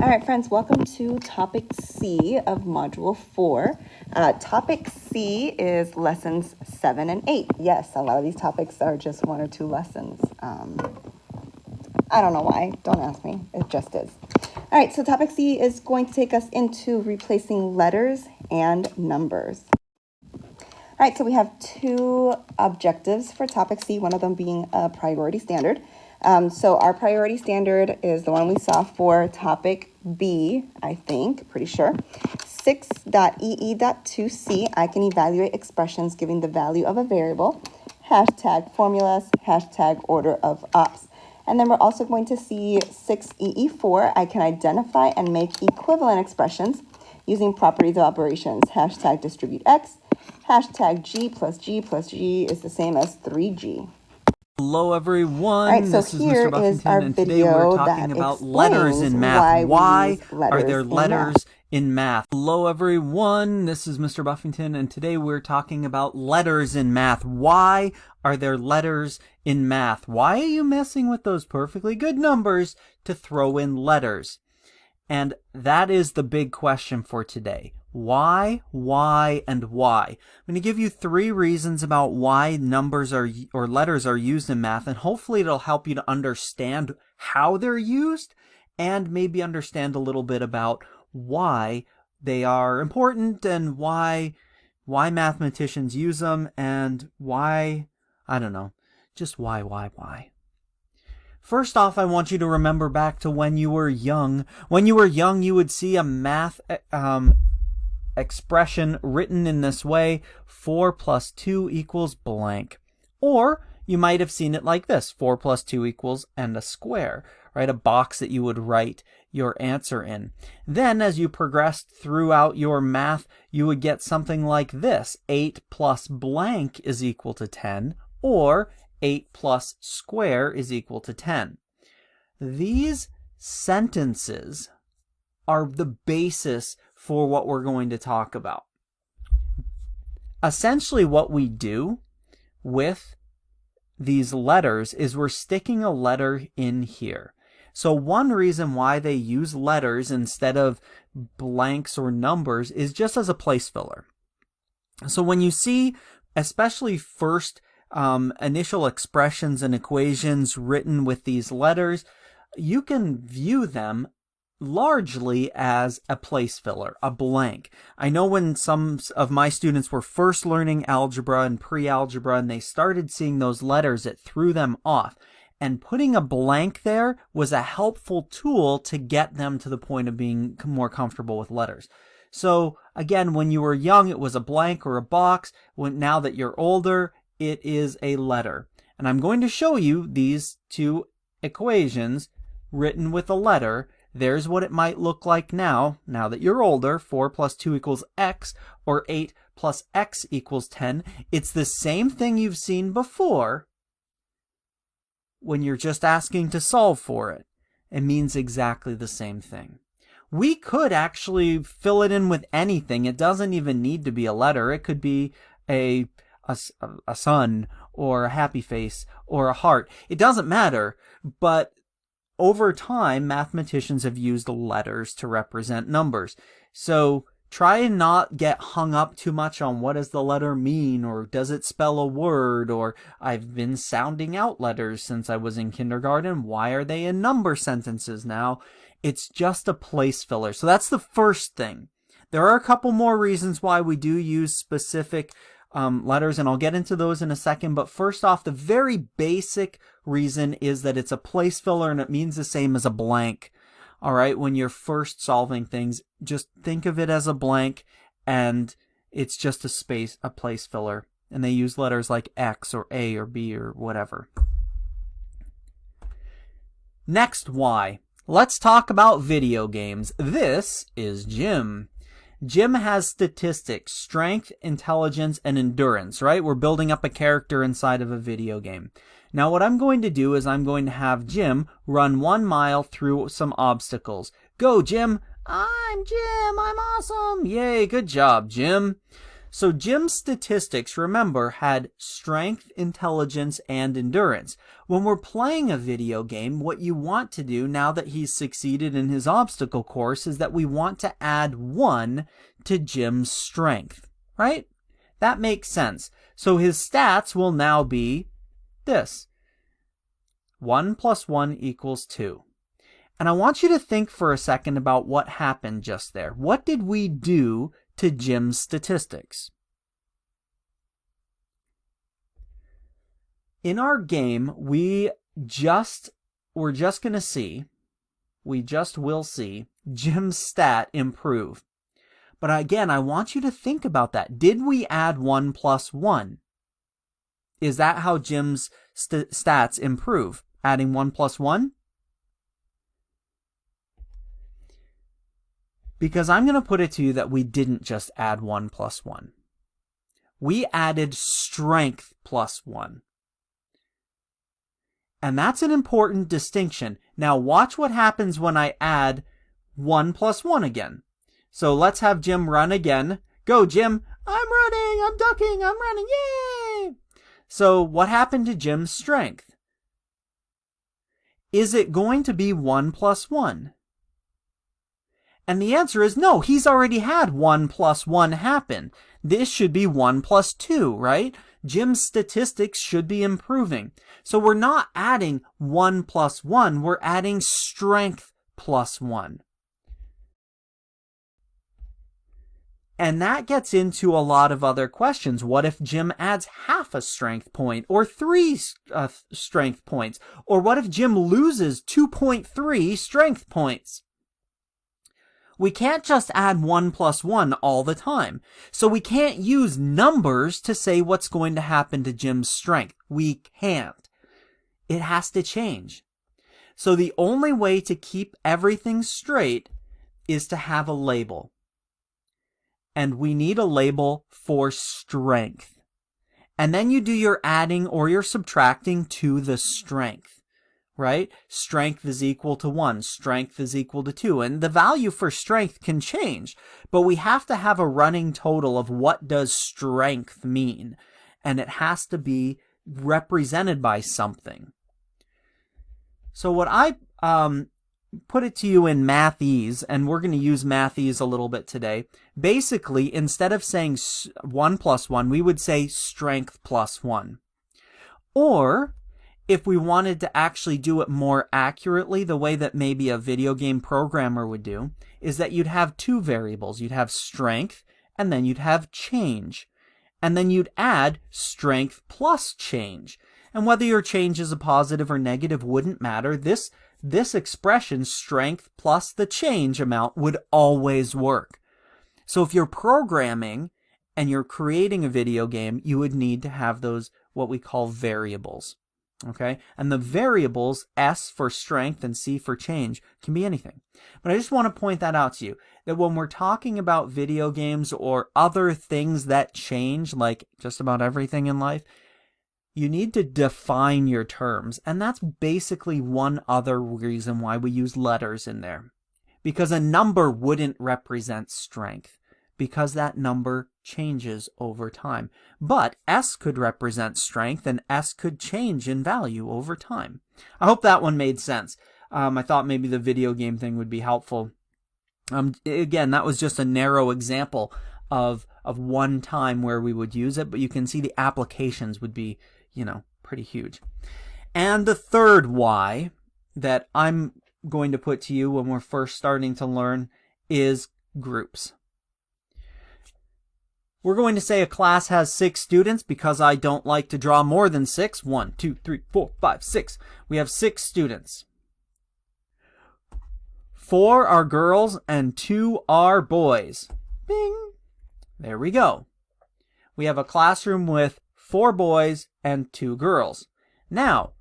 All right, friends, welcome to Topic C of Module 4. Topic C is lessons 7 and 8. Yes, a lot of these topics are just 1 or 2 lessons. I don't know why. Don't ask me. It just is. All right, so Topic C is going to take us into replacing letters and numbers. All right, so we have 2 objectives for Topic C, one of them being a priority standard. So our priority standard is the one we saw for topic B, I think, pretty sure. 6.ee.2c, I can evaluate expressions giving the value of a variable, hashtag formulas, hashtag order of ops. And then we're also going to see 6ee4, I can identify and make equivalent expressions using properties of operations, hashtag distribute x, hashtag g plus g plus g is the same as 3g. Hello everyone, right, so this is Mr. Buffington, and today we're talking about letters in math. Why are there letters in math? Hello everyone, this is Mr. Buffington, and today we're talking about letters in math. Why are there letters in math? Why are you messing with those perfectly good numbers to throw in letters? And that is the big question for today. Why, and why? I'm going to give you 3 reasons about why numbers or letters are used in math, and hopefully it'll help you to understand how they're used and maybe understand a little bit about why they are important and why mathematicians use them and why, I don't know, just why. First off, I want you to remember back to when you were young. When you were young, you would see a math expression written in this way, 4 plus 2 equals blank. Or you might have seen it like this, 4 plus 2 equals and a square, right? A box that you would write your answer in. Then as you progressed throughout your math, you would get something like this, 8 plus blank is equal to 10, or 8 plus square is equal to 10. These sentences are the basis for what we're going to talk about. Essentially what we do with these letters is we're sticking a letter in here. So one reason why they use letters instead of blanks or numbers is just as a place filler. So when you see, especially first initial expressions and equations written with these letters, you can view them largely as a place filler, a blank. I know when some of my students were first learning algebra and pre-algebra and they started seeing those letters, it threw them off. And putting a blank there was a helpful tool to get them to the point of being more comfortable with letters. So again, when you were young, it was a blank or a box. Now that you're older, it is a letter. And I'm going to show you these 2 equations written with a letter. There's what it might look like now that you're older. 4 plus 2 equals x, or 8 plus x equals 10. It's the same thing you've seen before when you're just asking to solve for it. It means exactly the same thing. We could actually fill it in with anything. It doesn't even need to be a letter. It could be a sun, or a happy face, or a heart. It doesn't matter, but over time, mathematicians have used letters to represent numbers. So try and not get hung up too much on what does the letter mean, or does it spell a word, or I've been sounding out letters since I was in kindergarten. Why are they in number sentences now? It's just a place filler. So that's the first thing. There are a couple more reasons why we do use specific letters, and I'll get into those in a second. But first off, the very basic reason is that it's a place filler and it means the same as a blank. All right, when you're first solving things, just think of it as a blank, and it's just a place filler. And they use letters like X or A or B or whatever. Next, why? Let's talk about video games. This is Jim. Jim has statistics, strength, intelligence, and endurance, right? We're building up a character inside of a video game. Now what I'm going to do is I'm going to have Jim run 1 mile through some obstacles. Go, Jim! I'm Jim! I'm awesome! Yay, good job, Jim! So Jim's statistics, remember, had strength, intelligence, and endurance. When we're playing a video game, what you want to do now that he's succeeded in his obstacle course is that we want to add 1 to Jim's strength, right? That makes sense. So his stats will now be this. 1 plus 1 equals 2. And I want you to think for a second about what happened just there. What did we do to Jim's statistics? In our game, we're just going to see, we just will see Jim's stat improve. But again, I want you to think about that. Did we add 1 plus 1? Is that how Jim's stats improve? Adding 1 plus 1? Because I'm going to put it to you that we didn't just add 1 plus 1. We added strength plus 1. And that's an important distinction. Now watch what happens when I add 1 plus 1 again. So let's have Jim run again. Go, Jim. I'm running. I'm ducking. I'm running. Yay! So what happened to Jim's strength? Is it going to be 1 plus 1? And the answer is no. He's already had 1 plus 1 happen. This should be 1 plus 2, right? Jim's statistics should be improving. So we're not adding 1 plus 1. We're adding strength plus 1. And that gets into a lot of other questions. What if Jim adds half a strength point or 3 strength points? Or what if Jim loses 2.3 strength points? We can't just add 1 plus 1 all the time. So we can't use numbers to say what's going to happen to Jim's strength. We can't. It has to change. So the only way to keep everything straight is to have a label. And we need a label for strength. And then you do your adding or your subtracting to the strength. Right? Strength is equal to 1. Strength is equal to 2. And the value for strength can change. But we have to have a running total of what does strength mean. And it has to be represented by something. So what I put it to you in Mathese, and we're going to use Mathese a little bit today. Basically, instead of saying 1 plus 1, we would say strength plus 1. Or if we wanted to actually do it more accurately, the way that maybe a video game programmer would do, is that you'd have 2 variables. You'd have strength, and then you'd have change. And then you'd add strength plus change. And whether your change is a positive or negative wouldn't matter. This expression, strength plus the change amount, would always work. So if you're programming and you're creating a video game, you would need to have those, what we call variables. Okay, and the variables, S for strength and C for change, can be anything. But I just want to point that out to you, that when we're talking about video games or other things that change, like just about everything in life, you need to define your terms. And that's basically one other reason why we use letters in there. Because a number wouldn't represent strength, because that number changes over time. But S could represent strength, and S could change in value over time. I hope that one made sense. I thought maybe the video game thing would be helpful. Again, that was just a narrow example of one time where we would use it, but you can see the applications would be, pretty huge. And the third why that I'm going to put to you when we're first starting to learn is groups. We're going to say a class has 6 students because I don't like to draw more than 6. 1, 2, 3, 4, 5, 6. We have 6 students. 4 are girls and 2 are boys. Bing! There we go. We have a classroom with 4 boys and 2 girls. Now,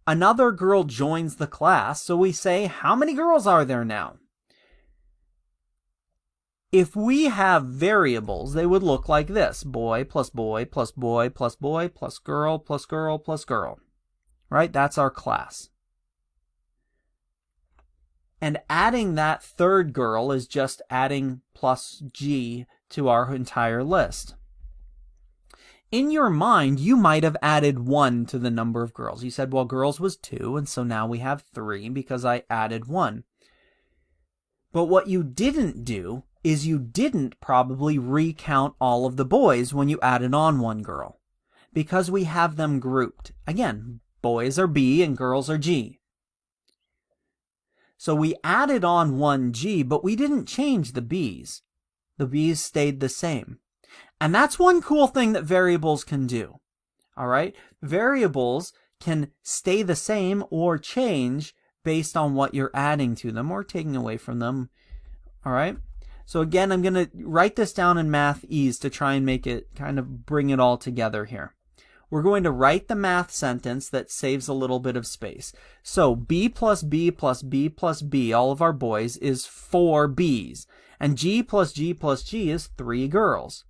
another girl joins the class, so we say, how many girls are there now? If we have variables, they would look like this. Boy plus boy plus boy plus boy plus girl plus girl plus girl. Right? That's our class. And adding that third girl is just adding plus G to our entire list. in your mind, you might have added 1 to the number of girls. You said, well, girls was 2, and so now we have 3 because I added 1. But what you didn't do is you didn't probably recount all of the boys when you added on 1 girl, because we have them grouped. Again, boys are B and girls are G. So we added on 1 G, but we didn't change the B's. The B's stayed the same. And that's one cool thing that variables can do. All right? Variables can stay the same or change based on what you're adding to them or taking away from them. All right? So again, I'm going to write this down in math ease to try and make it kind of bring it all together here. We're going to write the math sentence that saves a little bit of space. So B plus B plus B plus B, all of our boys, is 4 B's. And G plus G plus G is 3 girls.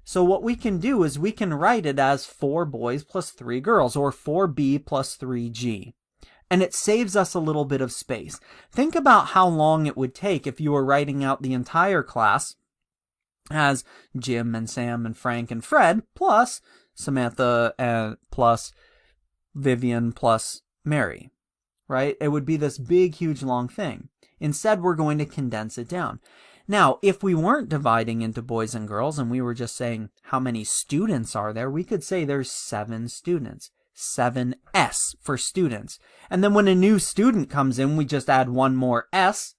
So what we can do is we can write it as 4 boys plus 3 girls, or 4B plus 3G. And it saves us a little bit of space. Think about how long it would take if you were writing out the entire class as Jim and Sam and Frank and Fred plus Samantha and plus Vivian plus Mary, right? It would be this big, huge, long thing. Instead, we're going to condense it down. Now, if we weren't dividing into boys and girls and we were just saying how many students are there, we could say there's 7 students. 7S for students. And then when a new student comes in, we just add 1 more S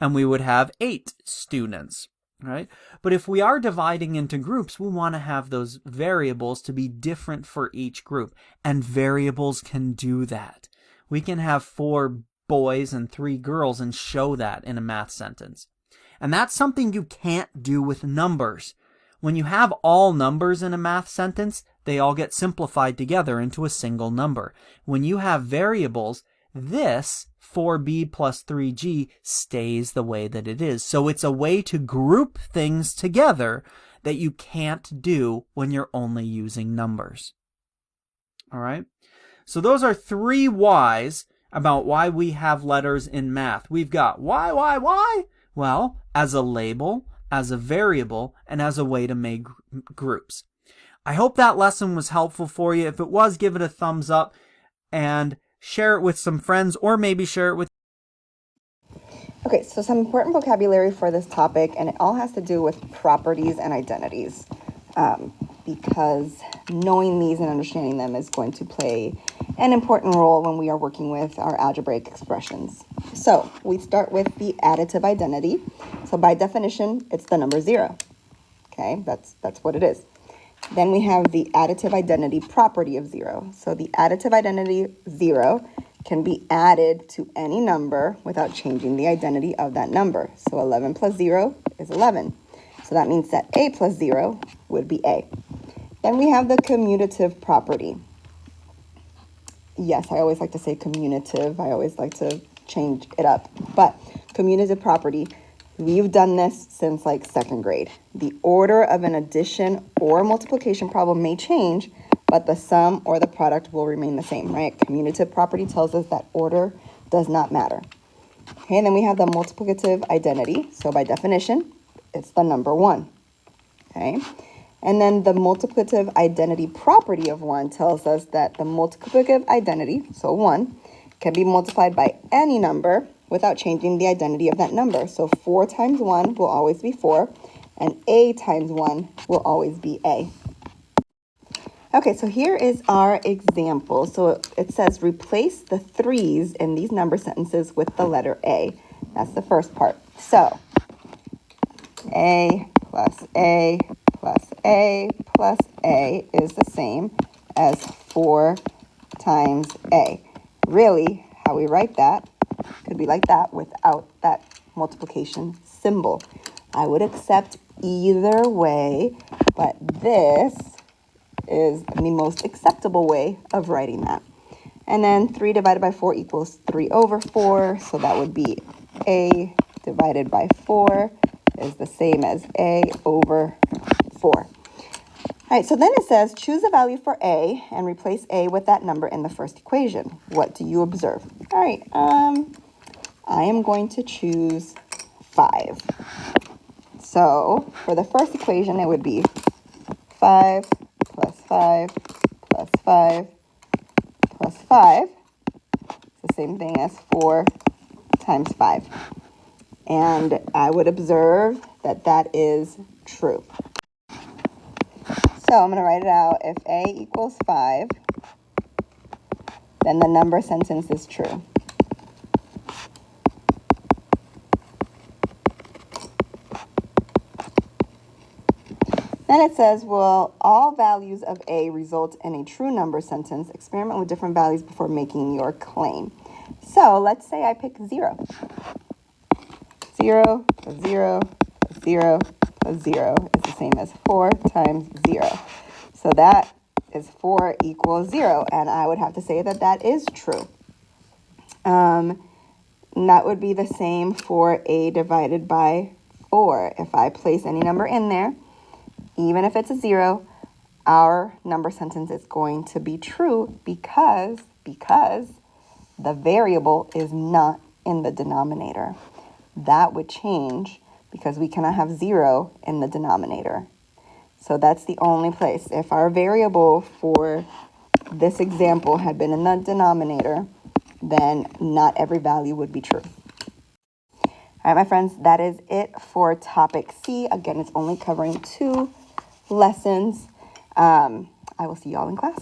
and we would have 8 students, right? But if we are dividing into groups, we want to have those variables to be different for each group. And variables can do that. We can have 4 boys and 3 girls and show that in a math sentence. And that's something you can't do with numbers. When you have all numbers in a math sentence, they all get simplified together into a single number. When you have variables, this 4B plus 3G stays the way that it is. So it's a way to group things together that you can't do when you're only using numbers. All right? So those are 3 whys about why we have letters in math. We've got why? Well, as a label, as a variable, and as a way to make groups. I hope that lesson was helpful for you. If it was, give it a thumbs up and share it with some friends, or maybe share it with... Okay, so some important vocabulary for this topic, and it all has to do with properties and identities, because knowing these and understanding them is going to play an important role when we are working with our algebraic expressions. So we start with the additive identity. So by definition, it's the number 0. Okay, that's what it is. Then we have the additive identity property of 0. So the additive identity 0 can be added to any number without changing the identity of that number. So 11 plus 0 is 11. So that means that A plus 0 would be A. Then we have the commutative property. Yes, I always like to say commutative. I always like to change it up. But commutative property, we've done this since like 2nd grade. The order of an addition or multiplication problem may change, but the sum or the product will remain the same, right? Commutative property tells us that order does not matter. Okay, and then we have the multiplicative identity. So by definition, it's the number 1. Okay, and then the multiplicative identity property of 1 tells us that the multiplicative identity, so 1, can be multiplied by any number without changing the identity of that number. So 4 times 1 will always be 4, and A times 1 will always be A. Okay, so here is our example. So it says replace the 3's in these number sentences with the letter A. That's the first part. So A plus A plus A plus A is the same as 4 times A. Really, how we write that could be like that without that multiplication symbol. I would accept either way, but this is the most acceptable way of writing that. And then 3 divided by 4 equals 3 over 4. So that would be A divided by 4 is the same as A over 4. All right, so then it says choose a value for A and replace A with that number in the first equation. What do you observe? All right, I am going to choose 5. So for the first equation, it would be 5 plus 5 plus 5 plus 5 is the same thing as 4 times 5. And I would observe that that is true. So I'm going to write it out. If A equals 5, then the number sentence is true. Then it says, will all values of A result in a true number sentence? Experiment with different values before making your claim. So let's say I pick 0. 0 plus 0 plus 0 plus 0 is the same as 4 times 0. So that is 4 equals 0, and I would have to say that that is true. And that would be the same for A divided by 4. If I place any number in there, even if it's a 0, our number sentence is going to be true because the variable is not in the denominator. That would change because we cannot have 0 in the denominator. So that's the only place. If our variable for this example had been in the denominator, then not every value would be true. All right, my friends, that is it for topic C. Again, it's only covering 2 lessons. I will see y'all in class.